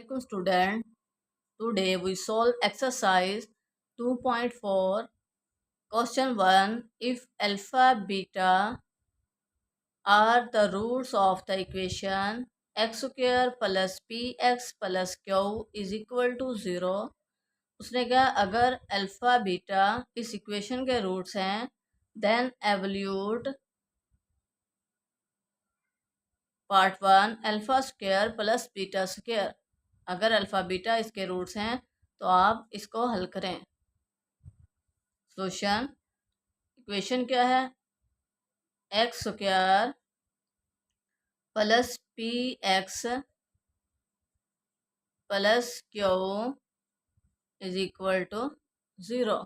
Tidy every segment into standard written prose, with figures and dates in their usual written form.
Welcome student. Today we solve exercise 2.4 question 1. If alpha beta are the roots of the equation x square plus px plus q is equal to 0. उसने कहा अगर alpha beta इस equation के roots हैं then evaluate part 1 alpha square plus beta square. अगर alpha beta इसके roots हैं तो आप इसको हल करें। सोल्यूशन इक्वेशन क्या है? X square plus p x plus q is equal to 0।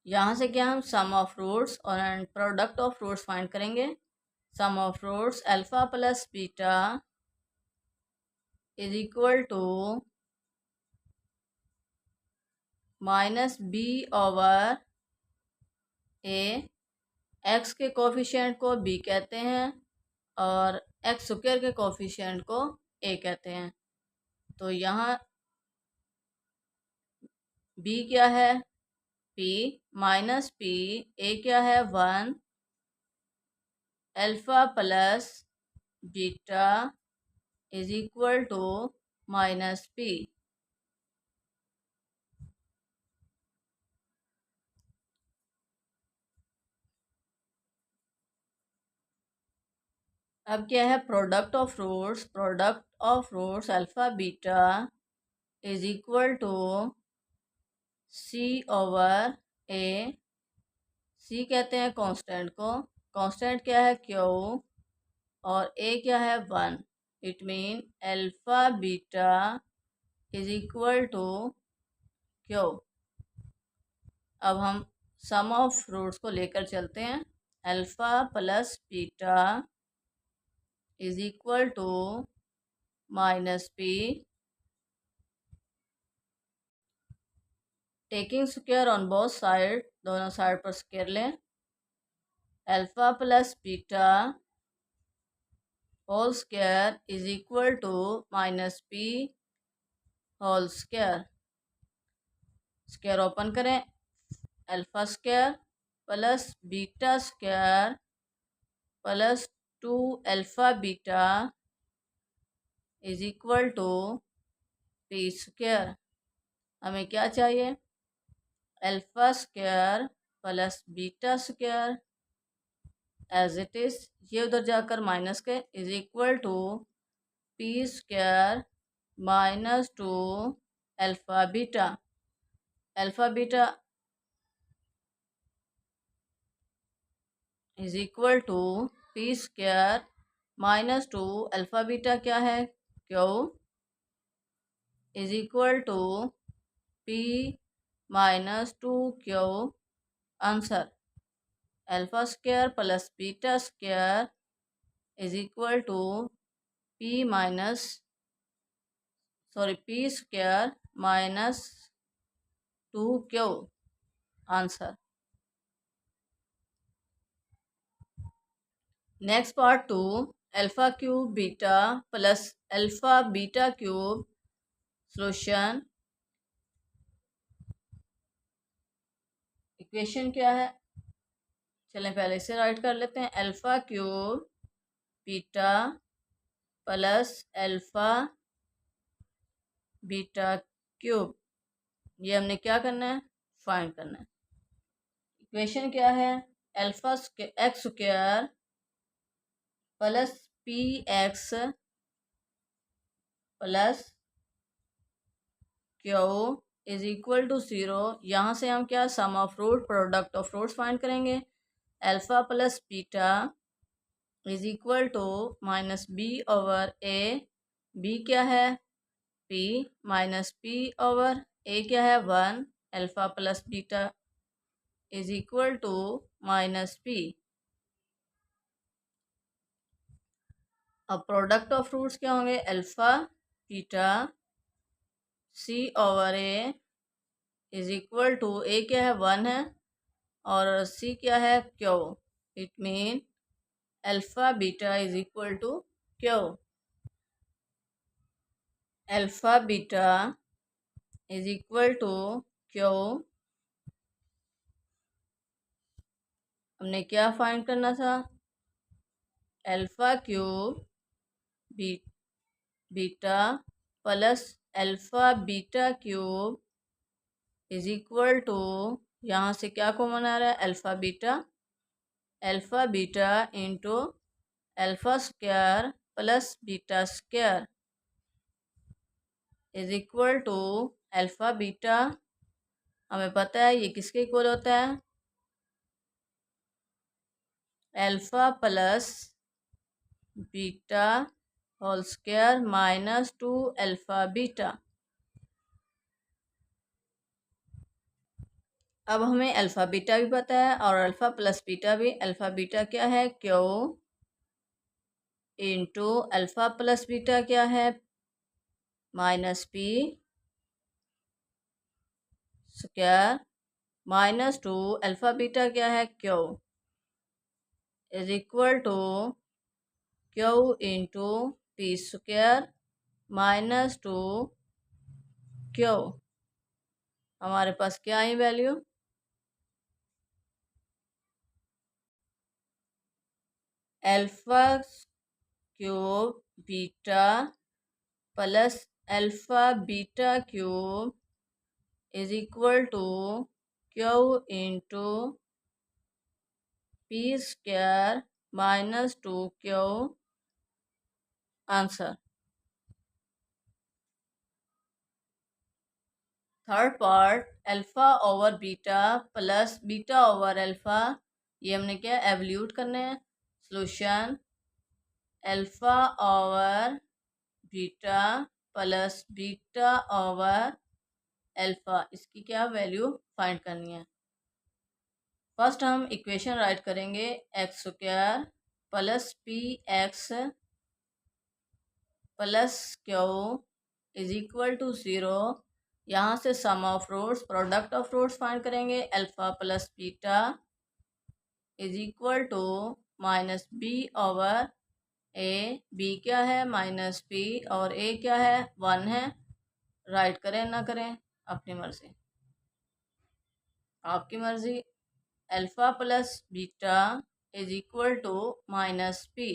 यहाँ से क्या हम सम ऑफ रूट्स और प्रोडक्ट ऑफ रूट्स फाइंड करेंगे। Sum of roots alpha plus beta is equal to minus b over a. X के coefficient को b कहते हैं और एक्स स्क्वायर के कोफिशिएंट को ए कहते हैं। तो यहाँ बी क्या है? पी माइनस पी, ए क्या है? 1 alpha plus beta is equal to minus P. अब क्या है? Product of roots alpha beta is equal to C over A. C कहते हैं कांस्टेंट को, कांस्टेंट क्या है? क्यू और ए क्या है? 1। It mean alpha beta is equal to q. अब हम सम ऑफ रूट्स को लेकर चलते हैं। Alpha plus beta is equal to minus p. Taking square on both side, दोनों साइड पर स्क्वायर लें। Alpha plus beta whole square is equal to minus P whole square. Square open करें। Alpha square plus beta square plus 2 alpha beta is equal to P square. हमें क्या चाहिए? Alpha square plus beta square as it is, ये उधर जाकर minus के is equal to P square minus 2 alpha beta. Alpha beta is equal to P square minus 2 alpha beta क्या है? Q is equal to P minus 2 Q. Answer alpha square plus beta square is equal to P square minus 2 Q. Answer. Next part 2 alpha cube beta plus alpha beta cube. Solution equation क्या है? चलें पहले इसे right कर लेते हैं। Alpha cube beta plus alpha beta cube, ये हमने क्या करना है? फाइंड करना है। इक्वेशन क्या है? Alpha x square plus p x plus q is equal to 0। यहाँ से हम क्या sum of root product of roots find करेंगे। Alpha plus beta is equal to minus b over a. B क्या है? P minus p over a क्या है? 1 alpha plus beta is equal to minus P. अब product of roots क्या होंगे? Alpha beta c over a is equal to A क्या है? 1 है और सी क्या है? Q. It mean alpha beta is equal to Q. Alpha beta is equal to Q, हमने क्या फाइंड करना था, alpha cube B beta plus alpha beta cube is equal to, यहाँ से क्या कॉमन आ रहा है, alpha beta into alpha square plus beta square is equal to alpha beta, हमें पता है ये किसके इक्वल होता है, alpha plus beta whole square minus 2 alpha beta. अब हमें अल्फा बीटा भी पता है और अल्फा प्लस बीटा भी। अल्फा बीटा क्या है, q into alpha plus beta क्या है, minus p square minus 2 alpha beta क्या है, Q is equal to q into p square minus 2 q. हमारे पास क्या आई value, alpha cube beta plus alpha beta cube is equal to q into p square minus 2 Q. Answer. Third part, alpha over beta plus beta over alpha, ये हमने क्या evaluate करने हैं। Solution, alpha over beta plus beta over alpha, इसकी क्या value find करनी है। First हम इक्वेशन राइट करेंगे, x square plus p x plus q is equal to 0। यहाँ से sum of roots, product of roots find करेंगे। Alpha plus beta is equal to minus b over a, b क्या है minus P और ए क्या है 1 है। राइट करें ना करें अपनी मर्जी, आपकी मर्जी। Alpha plus beta is equal to minus P.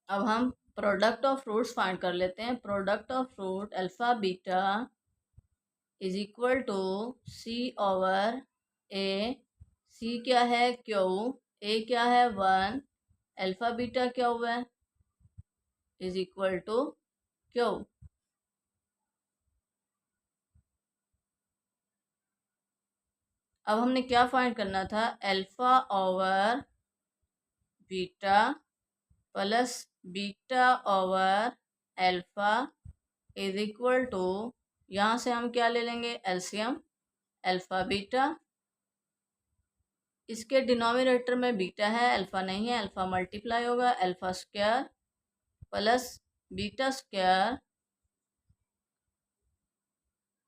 अब हम प्रोडक्ट ऑफ रूट्स फाइंड कर लेते हैं। Product of root alpha beta is equal to C over A, C क्या है क्यू, ए क्या है 1, अल्फा बीटा क्या हुआ है इज इक्वल टू क्यू। अब हमने क्या फाइंड करना था, alpha over beta plus beta over alpha is equal to, यहाँ से हम क्या ले लेंगे एलसीएम, अल्फा बीटा, इसके डिनोमिनेटर में बीटा है अल्फा नहीं है, अल्फा मल्टीप्लाई होगा, alpha square plus beta square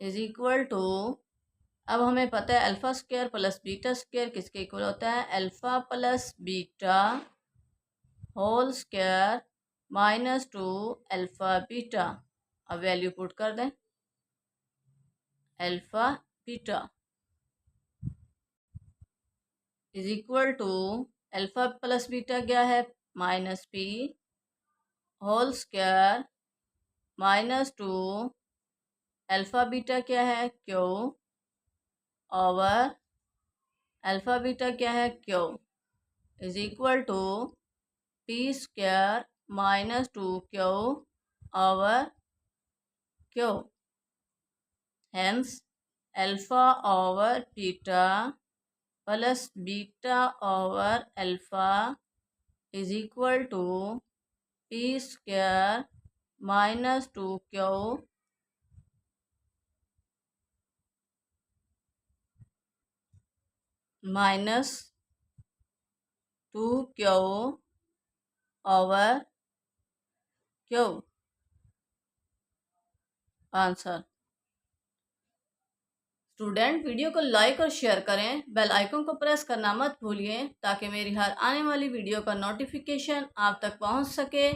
is equal to, अब हमें पता है alpha square plus beta square किसके इक्वल होता है, alpha plus beta whole square minus 2 alpha beta. अब वैल्यू पुट कर दें, alpha beta is equal to, alpha plus beta क्या है minus P whole square minus 2 alpha beta क्या है क्यू ओवर अल्फा बीटा क्या है Q is equal to P square minus 2 Q over Q. Hence alpha over beta plus beta over alpha is equal to P square minus 2 Q minus 2 Q over Q. Answer. Student video को like और share करें, bell icon को press करना मत भूलिए ताकि मेरी हर आने वाली वीडियो का नोटिफिकेशन आप तक पहुंच सके।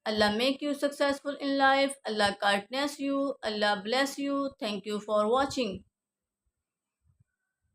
अल्लाह make you successful in life, अल्लाह काइंडनेस यू, अल्लाह bless you. Thank you for watching.